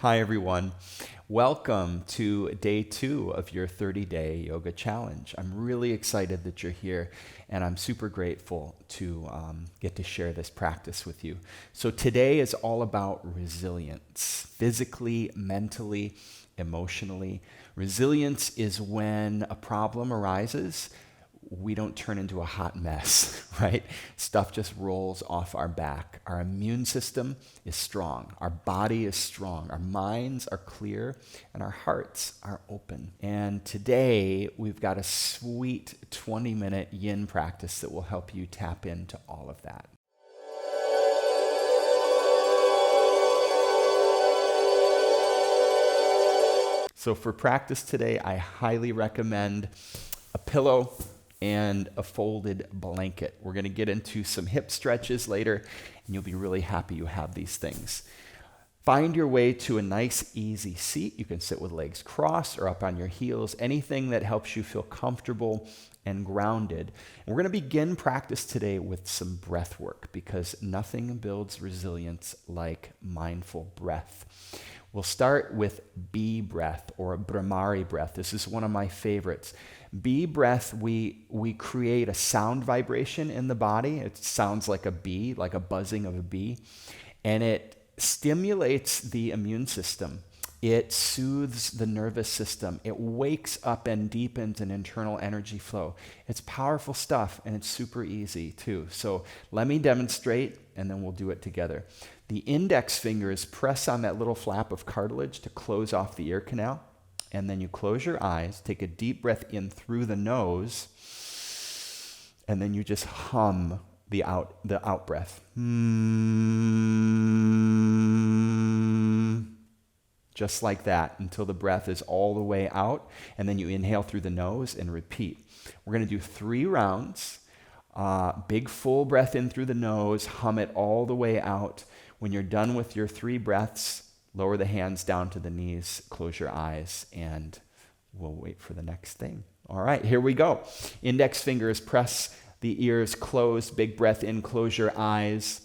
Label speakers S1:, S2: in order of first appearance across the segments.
S1: Hi, everyone. Welcome to day 2 of your 30-day yoga challenge. I'm really excited that you're here, and I'm super grateful to get to share this practice with you. So today is all about resilience, physically, mentally, emotionally. Resilience is when a problem arises, we don't turn into a hot mess, right? Stuff just rolls off our back. Our immune system is strong. Our body is strong. Our minds are clear, and our hearts are open. And today, we've got a sweet 20-minute yin practice that will help you tap into all of that. So for practice today, I highly recommend a pillow and a folded blanket. We're going to get into some hip stretches later, and you'll be really happy you have these things. Find your way to a nice, easy seat. You can sit with legs crossed or up on your heels, anything that helps you feel comfortable and grounded. And we're going to begin practice today with some breath work because nothing builds resilience like mindful breath. We'll start with B breath or Brahmari breath. This is one of my favorites. B breath, we create a sound vibration in the body. It sounds like a bee, like a buzzing of a bee, and it stimulates the immune system. It soothes the nervous system. It wakes up and deepens an internal energy flow. It's powerful stuff, and it's super easy too. So let me demonstrate, and then we'll do it together. The index fingers press on that little flap of cartilage to close off the ear canal. And then you close your eyes, take a deep breath in through the nose, and then you just hum the out breath. Just like that until the breath is all the way out, and then you inhale through the nose and repeat. We're going to do 3 rounds. Big full breath in through the nose, hum it all the way out. When you're done with your 3 breaths, lower the hands down to the knees, close your eyes, and we'll wait for the next thing. All right, here we go. Index fingers press the ears closed. Big breath in, close your eyes.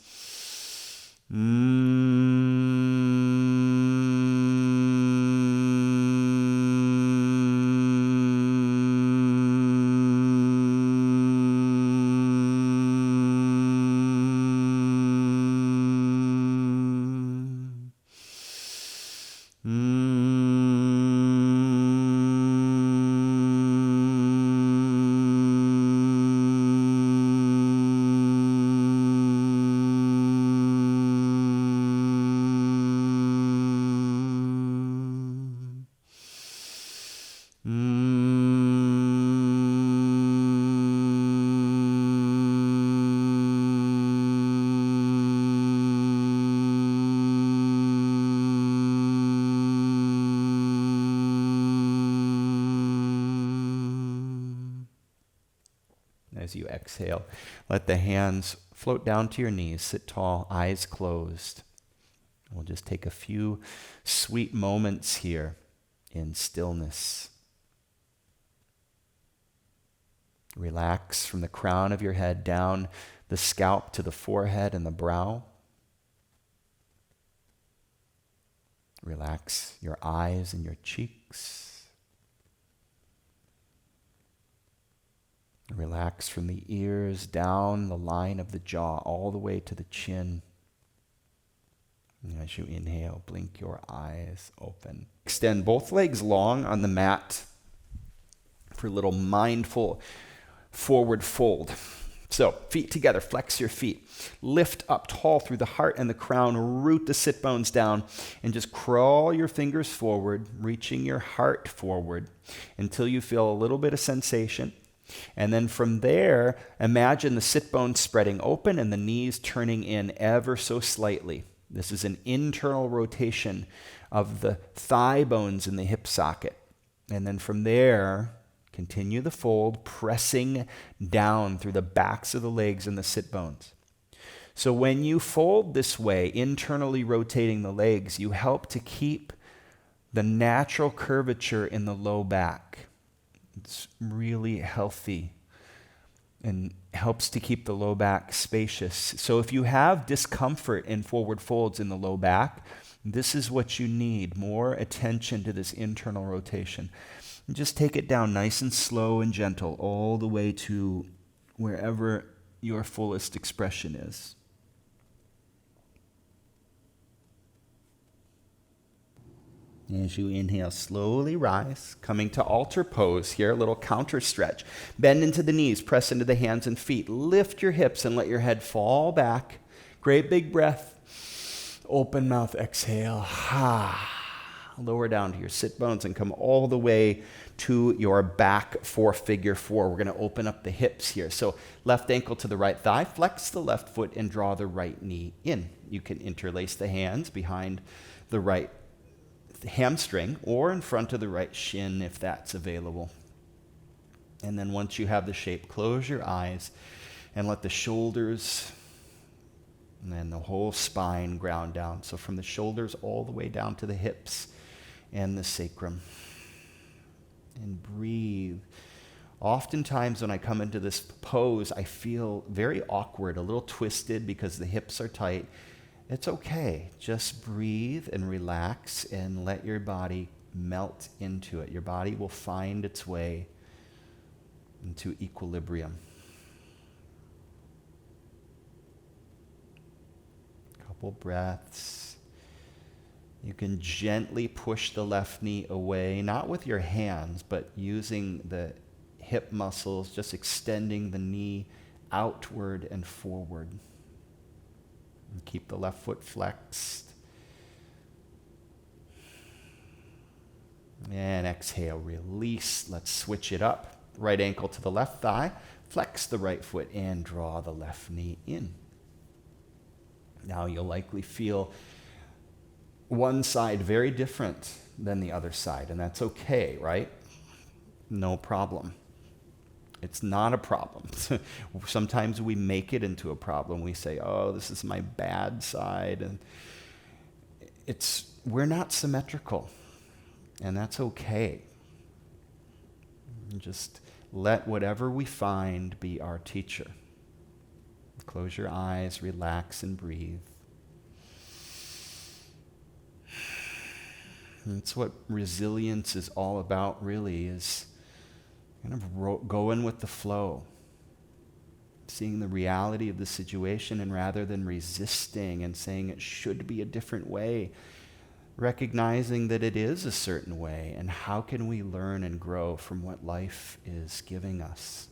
S1: As you exhale, let the hands float down to your knees, sit tall, eyes closed. We'll just take a few sweet moments here in stillness. Relax from the crown of your head down the scalp to the forehead and the brow. Relax your eyes and your cheeks. Relax from the ears down the line of the jaw all the way to the chin. And as you inhale, blink your eyes open. Extend both legs long on the mat for a little mindful forward fold. So, feet together, flex your feet. Lift up tall through the heart and the crown, root the sit bones down, and just crawl your fingers forward, reaching your heart forward until you feel a little bit of sensation. And then from there, imagine the sit bones spreading open and the knees turning in ever so slightly. This is an internal rotation of the thigh bones in the hip socket. And then from there, continue the fold, pressing down through the backs of the legs and the sit bones. So when you fold this way, internally rotating the legs, you help to keep the natural curvature in the low back. It's really healthy and helps to keep the low back spacious. So if you have discomfort in forward folds in the low back, This is what you need, more attention to this internal rotation. And just take it down nice and slow and gentle all the way to wherever your fullest expression is. As you inhale, slowly rise, coming to altar pose here, a little counter stretch. Bend into the knees, press into the hands and feet. Lift your hips and let your head fall back. Great big breath. Open mouth, exhale. Lower down to your sit bones and come all the way to your back for figure four. We're going to open up the hips here. So left ankle to the right thigh, flex the left foot and draw the right knee in. You can interlace the hands behind the right hamstring or in front of the right shin if that's available. And then once you have the shape, close your eyes and let the shoulders and then the whole spine ground down. So from the shoulders all the way down to the hips and the sacrum. And breathe. Oftentimes when I come into this pose, I feel very awkward, a little twisted because the hips are tight. It's okay. Just breathe and relax and let your body melt into it. Your body will find its way into equilibrium. Couple breaths. You can gently push the left knee away, not with your hands, but using the hip muscles, just extending the knee outward and forward. And keep the left foot flexed. And exhale, release. Let's switch it up. Right ankle to the left thigh. Flex the right foot and draw the left knee in. Now you'll likely feel one side very different than the other side, and that's okay, right? No problem. It's not a problem. Sometimes we make it into a problem. We say, oh, this is my bad side. And we're not symmetrical, and that's okay. And just let whatever we find be our teacher. Close your eyes, relax, and breathe. That's what resilience is all about, really, is kind of going with the flow, seeing the reality of the situation, and rather than resisting and saying it should be a different way, recognizing that it is a certain way, and how can we learn and grow from what life is giving us.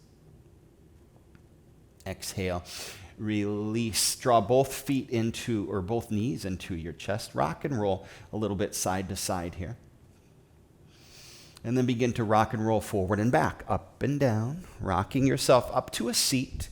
S1: Exhale, release, draw both feet into, or both knees into your chest, rock and roll a little bit side to side here. And then begin to rock and roll forward and back, up and down, rocking yourself up to a seat.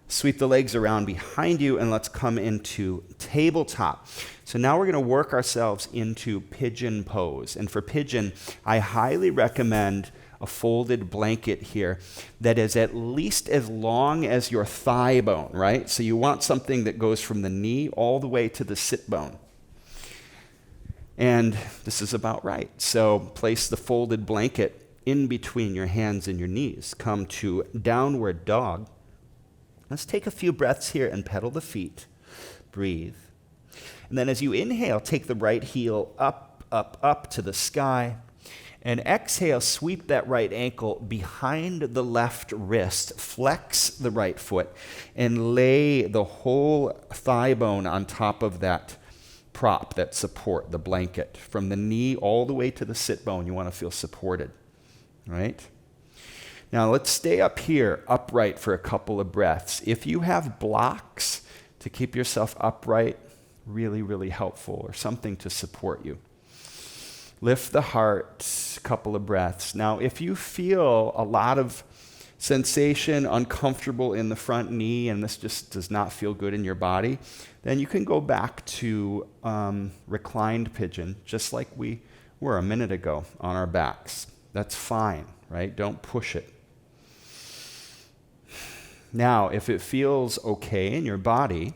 S1: Sweep the legs around behind you, and let's come into tabletop. So now we're going to work ourselves into pigeon pose. And for pigeon, I highly recommend a folded blanket here that is at least as long as your thigh bone, right? So you want something that goes from the knee all the way to the sit bone. And this is about right. So place the folded blanket in between your hands and your knees. Come to downward dog. Let's take a few breaths here and pedal the feet. Breathe. And then as you inhale, take the right heel up, up, up to the sky. And exhale, sweep that right ankle behind the left wrist. Flex the right foot and lay the whole thigh bone on top of that prop, that support, the blanket. From the knee all the way to the sit bone, you want to feel supported, right? Now let's stay up here, upright for a couple of breaths. If you have blocks to keep yourself upright, really, really helpful, or something to support you. Lift the heart, couple of breaths. Now, if you feel a lot of sensation, uncomfortable in the front knee, and this just does not feel good in your body, then you can go back to reclined pigeon, just like we were a minute ago on our backs. That's fine, right? Don't push it. Now, if it feels okay in your body,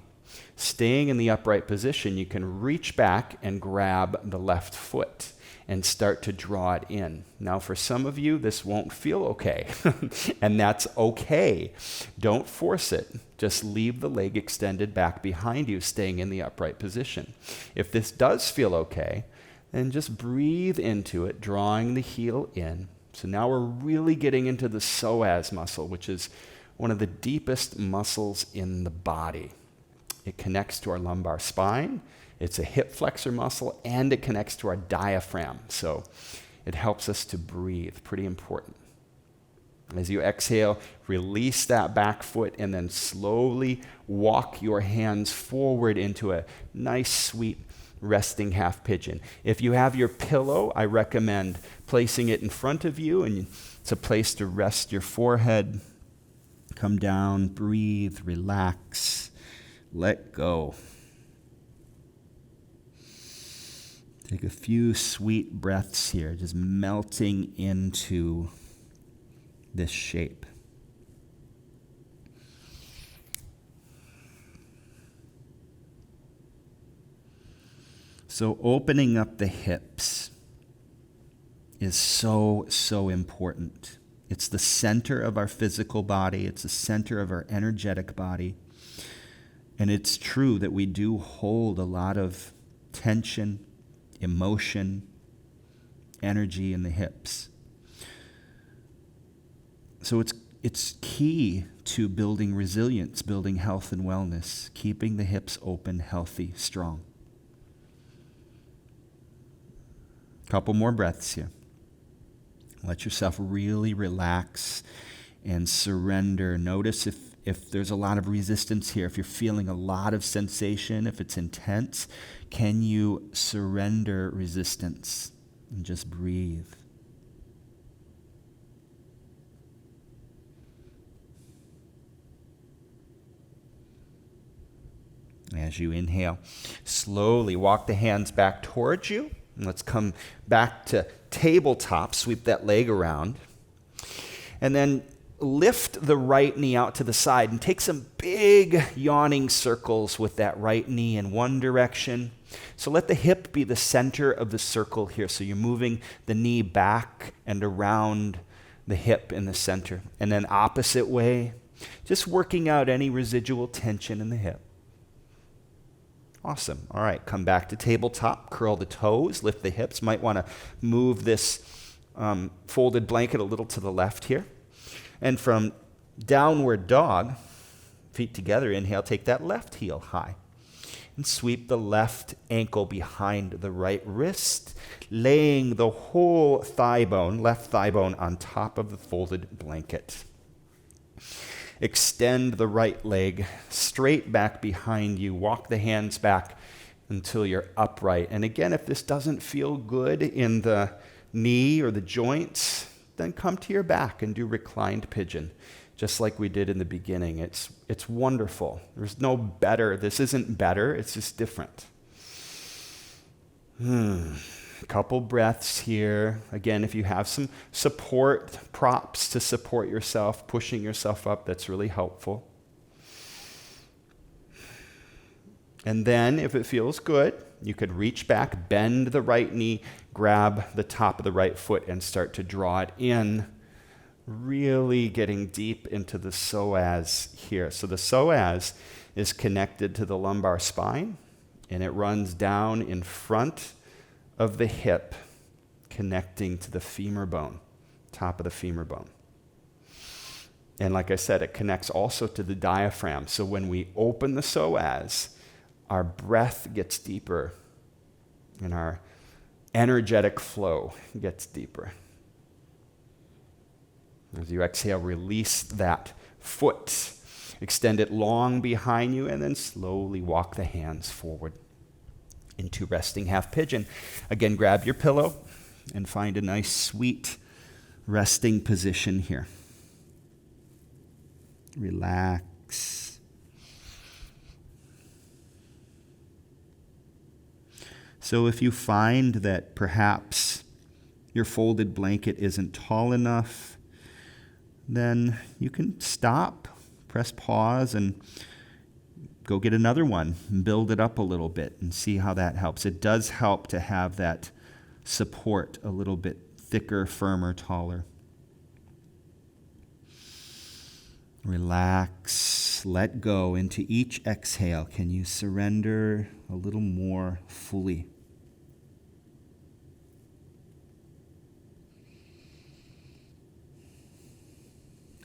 S1: Staying in the upright position, you can reach back and grab the left foot and start to draw it in. Now, for some of you, this won't feel okay, and that's okay. Don't force it. Just leave the leg extended back behind you, staying in the upright position. If this does feel okay, then just breathe into it, drawing the heel in. So now we're really getting into the psoas muscle, which is one of the deepest muscles in the body. It connects to our lumbar spine, it's a hip flexor muscle, and it connects to our diaphragm. So it helps us to breathe, pretty important. As you exhale, release that back foot and then slowly walk your hands forward into a nice, sweet resting half pigeon. If you have your pillow, I recommend placing it in front of you, and it's a place to rest your forehead. Come down, breathe, relax. Let go. Take a few sweet breaths here, just melting into this shape. So opening up the hips is so, so important. It's the center of our physical body. It's the center of our energetic body. And it's true that we do hold a lot of tension, emotion, energy in the hips. So it's key to building resilience, building health and wellness, keeping the hips open, healthy, strong. Couple more breaths here. Let yourself really relax and surrender. Notice if there's a lot of resistance here, if you're feeling a lot of sensation, if it's intense, can you surrender resistance and just breathe? As you inhale, slowly walk the hands back towards you. And let's come back to tabletop, sweep that leg around. And then lift the right knee out to the side and take some big yawning circles with that right knee in one direction. So let the hip be the center of the circle here. So you're moving the knee back and around the hip in the center. And then opposite way, just working out any residual tension in the hip. Awesome. All right, come back to tabletop, curl the toes, lift the hips. Might want to move this folded blanket a little to the left here. And from downward dog, feet together, inhale, take that left heel high. And sweep the left ankle behind the right wrist, laying the whole thigh bone, left thigh bone, on top of the folded blanket. Extend the right leg straight back behind you. Walk the hands back until you're upright. And again, if this doesn't feel good in the knee or the joints, then come to your back and do reclined pigeon, just like we did in the beginning. It's wonderful. There's no better. This isn't better. It's just different. Couple breaths here. Again, if you have some support, props to support yourself, pushing yourself up, that's really helpful. And then, if it feels good, you could reach back, bend the right knee, grab the top of the right foot, and start to draw it in, really getting deep into the psoas here. So the psoas is connected to the lumbar spine, and it runs down in front of the hip, connecting to the femur bone, top of the femur bone. And like I said, it connects also to the diaphragm. So when we open the psoas, our breath gets deeper and our energetic flow gets deeper. As you exhale, release that foot, extend it long behind you, and then slowly walk the hands forward into resting half pigeon. Again, grab your pillow and find a nice, sweet resting position here. Relax. So if you find that perhaps your folded blanket isn't tall enough, then you can stop, press pause, and go get another one and build it up a little bit and see how that helps. It does help to have that support a little bit thicker, firmer, taller. Relax, let go. Into each exhale, can you surrender a little more fully?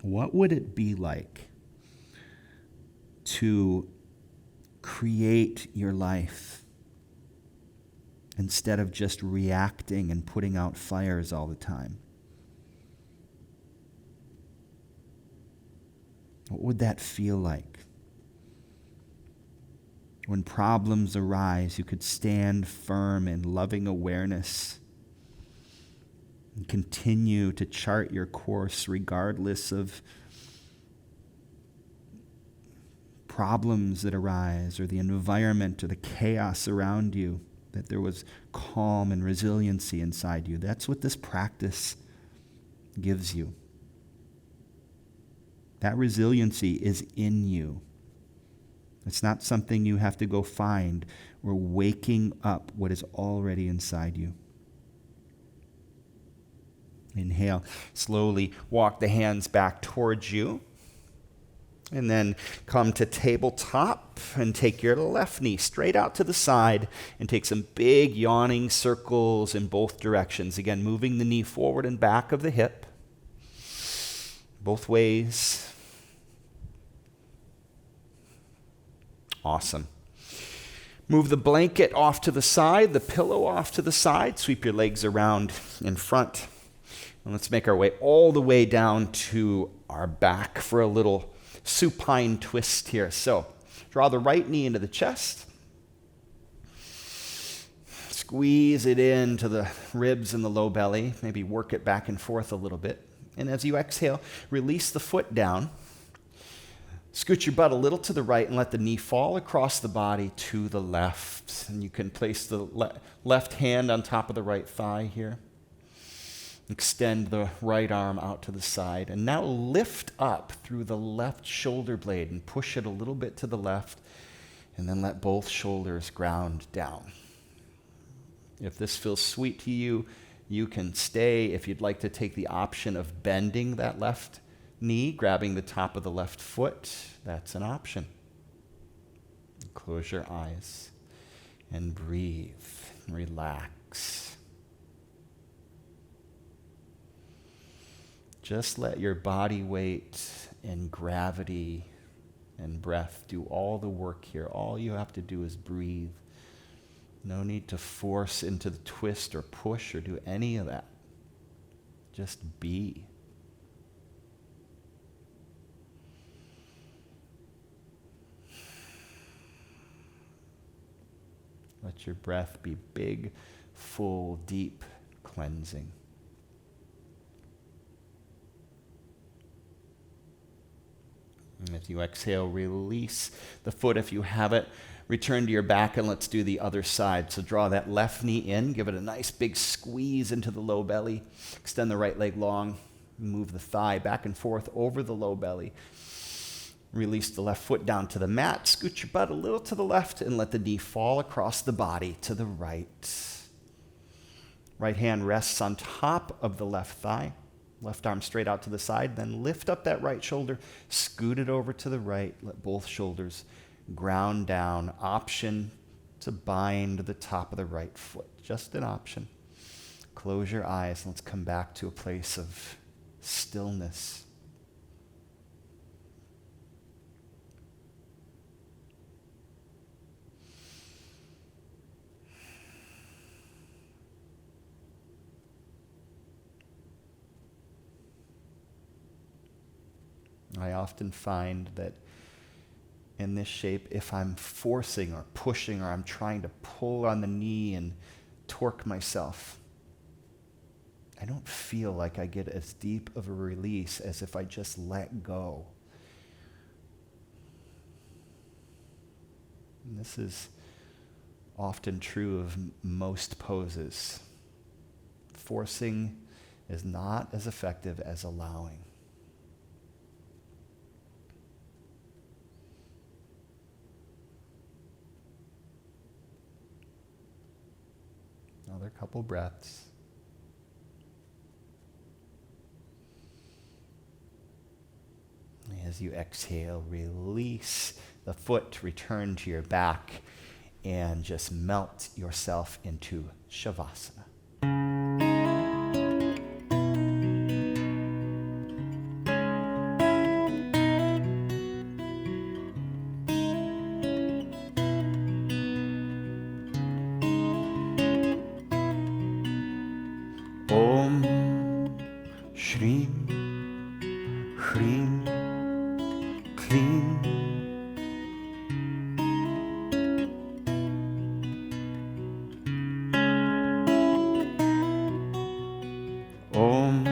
S1: What would it be like to create your life instead of just reacting and putting out fires all the time? What would that feel like? When problems arise, you could stand firm in loving awareness and continue to chart your course regardless of problems that arise or the environment or the chaos around you, that there was calm and resiliency inside you. That's what this practice gives you. That resiliency is in you. It's not something you have to go find. We're waking up what is already inside you. Inhale. Slowly walk the hands back towards you. And then come to tabletop and take your left knee straight out to the side and take some big yawning circles in both directions. Again, moving the knee forward and back of the hip. Both ways. Awesome. Move the blanket off to the side, the pillow off to the side. Sweep your legs around in front. And let's make our way all the way down to our back for a little supine twist here. So draw the right knee into the chest. Squeeze it into the ribs and the low belly. Maybe work it back and forth a little bit. And as you exhale, release the foot down. Scoot your butt a little to the right and let the knee fall across the body to the left. And you can place the left hand on top of the right thigh here. Extend the right arm out to the side. And now lift up through the left shoulder blade and push it a little bit to the left. And then let both shoulders ground down. If this feels sweet to you, you can stay. If you'd like to take the option of bending that left knee, grabbing the top of the left foot, that's an option. Close your eyes and breathe. Relax. Just let your body weight and gravity and breath do all the work here. All you have to do is breathe. No need to force into the twist or push or do any of that. Just be. Let your breath be big, full, deep, cleansing. And as you exhale, release the foot if you have it. Return to your back and let's do the other side. So draw that left knee in, give it a nice big squeeze into the low belly. Extend the right leg long. Move the thigh back and forth over the low belly. Release the left foot down to the mat. Scoot your butt a little to the left and let the knee fall across the body to the right. Right hand rests on top of the left thigh. Left arm straight out to the side. Then lift up that right shoulder. Scoot it over to the right. Let both shoulders ground down. Option to bind the top of the right foot. Just an option. Close your eyes. Let's come back to a place of stillness. I often find that in this shape, if I'm forcing or pushing or I'm trying to pull on the knee and torque myself, I don't feel like I get as deep of a release as if I just let go. And this is often true of most poses. Forcing is not as effective as allowing. Another couple breaths. As you exhale, release the foot, return to your back, and just melt yourself into Shavasana. Om Shrim Hrim Klim Om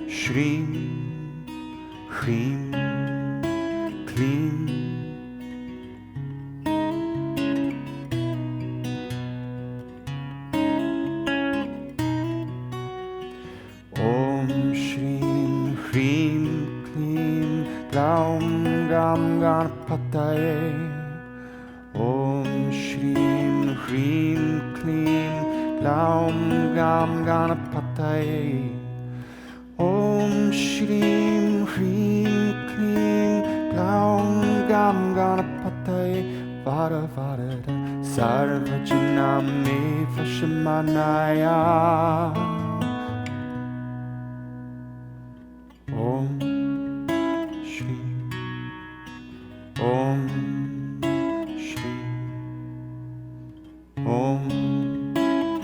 S1: Shrim Hrim Klim Om Shrim Hrim Klim Glaum Gam Ganapataye Om Shrim Hrim Klim Glaum Gam Ganapataye Om Shrim Hrim Klim Glaum Gam Ganapataye Vada Vada Sarvajaname Vashamanaya Om Shri Om Shri Om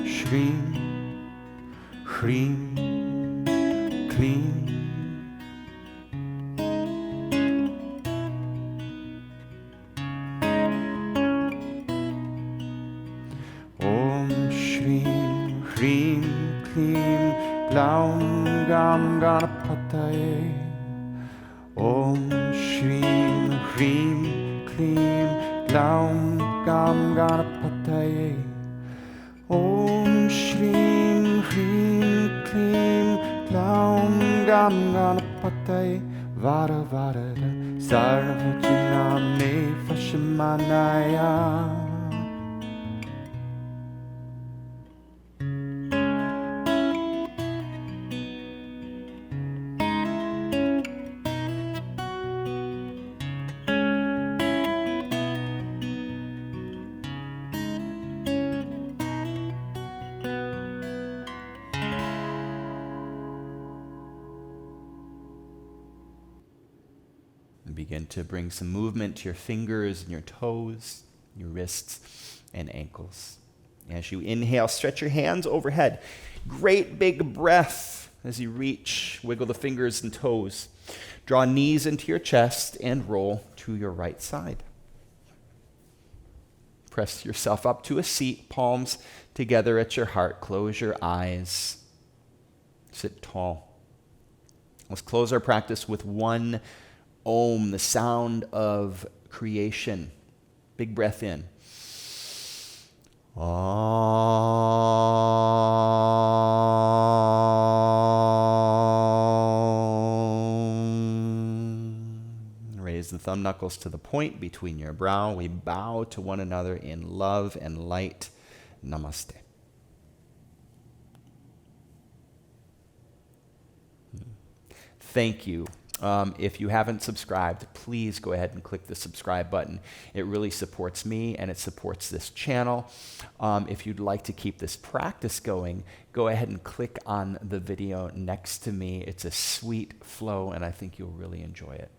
S1: Shri Hrim Klim Om Shri Hrim Klim Glaum Gam Ganapataye Om Shrim Hrim Klim Glaum Gam Ganapataye Om Shrim Hrim Klim Glaum Gam Ganapataye Vada Vada Sarvajaname Vashamanaya Begin to bring some movement to your fingers and your toes, your wrists and ankles. As you inhale, stretch your hands overhead. Great big breath as you reach, wiggle the fingers and toes. Draw knees into your chest and roll to your right side. Press yourself up to a seat, palms together at your heart. Close your eyes. Sit tall. Let's close our practice with one Om, the sound of creation. Big breath in. Raise the thumb knuckles to the point between your brow. We bow to one another in love and light. Namaste. Thank you. If you haven't subscribed, please go ahead and click the subscribe button. It really supports me and it supports this channel. If you'd like to keep this practice going, go ahead and click on the video next to me. It's a sweet flow and I think you'll really enjoy it.